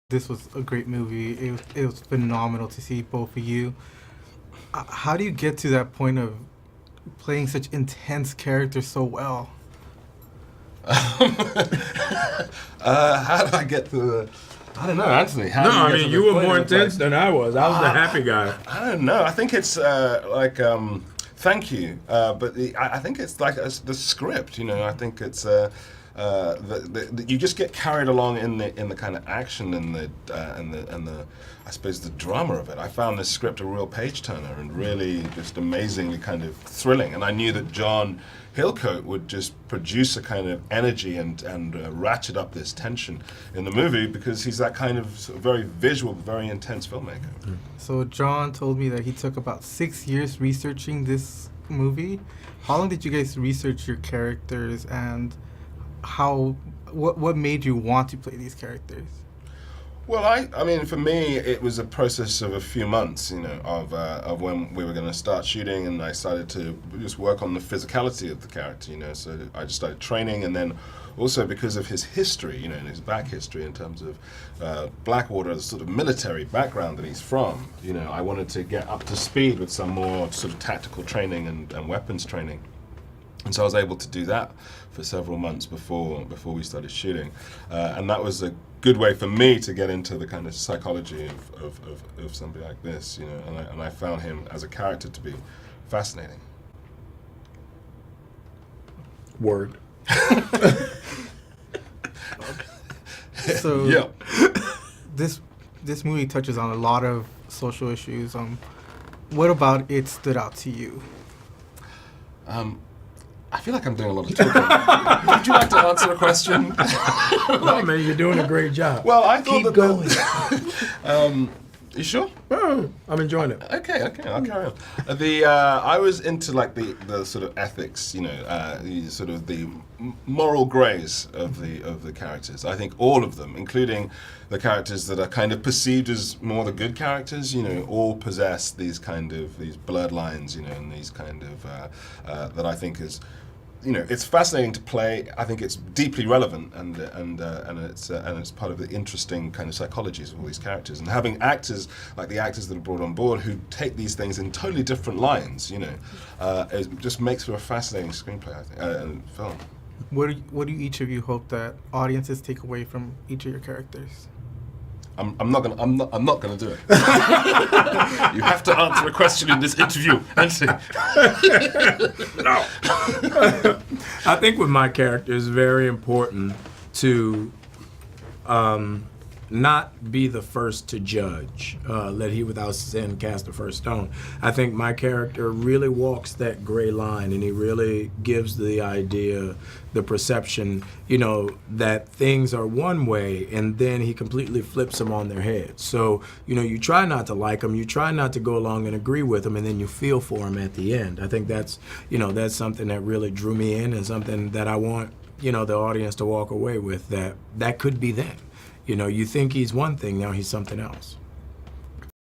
This was a great movie. It was phenomenal to see both of you. How do you get to that point of playing such intense characters so well? How did I get to the... I don't know, Anthony. How No, did I get mean, to you the were point more of, intense than I was. I was the happy guy. I don't know. I think it's thank you, but I think it's like the script. You know, I think it's you just get carried along in the kind of action and the I suppose the drama of it. I found this script a real page turner and really just amazingly kind of thrilling. And I knew that John Hillcoat would just produce a kind of energy and ratchet up this tension in the movie because he's that kind of sort of very visual, very intense filmmaker. So John told me that he took about 6 years researching this movie. How long did you guys research your characters, and what made you want to play these characters? Well, I mean, for me, it was a process of a few months, you know, of when we were going to start shooting, and I started to just work on the physicality of the character, you know. So I just started training, and then also because of his history, you know, and his back history in terms of Blackwater, the sort of military background that he's from, you know, I wanted to get up to speed with some more sort of tactical training and weapons training. And so I was able to do that for several months before we started shooting, and that was a good way for me to get into the kind of psychology of somebody like this, you know. And I found him as a character to be fascinating. Word. So Yeah. this movie touches on a lot of social issues. What about it stood out to you? I feel like I'm doing a lot of talking. Would you like to answer a question? No, man, you're doing a great job. Well, I thought Keep going. You sure? Oh, I'm enjoying it. Okay, I'll carry on. I was into like the sort of ethics, you know, the moral grays of the characters. I think all of them, including the characters that are kind of perceived as more the good characters, you know, all possess these blurred lines, you know, and these kind of that I think is, you know, it's fascinating to play. I think it's deeply relevant, and it's part of the interesting kind of psychologies of all these characters. And having actors like the actors that are brought on board who take these things in totally different lines, you know, it just makes for a fascinating screenplay, I think, and film. What do each of you hope that audiences take away from each of your characters? I'm not gonna do it. You have to answer a question in this interview, Anthony. No. I think with my character, it's very important to not be the first to judge. Let he without sin cast the first stone. I think my character really walks that gray line, and he really gives the idea, the perception, you know, that things are one way, and then he completely flips them on their head. So, you know, you try not to like him, you try not to go along and agree with him, and then you feel for him at the end. I think that's, you know, that's something that really drew me in, and something that I want, you know, the audience to walk away with, that could be them. You know, you think he's one thing, now he's something else.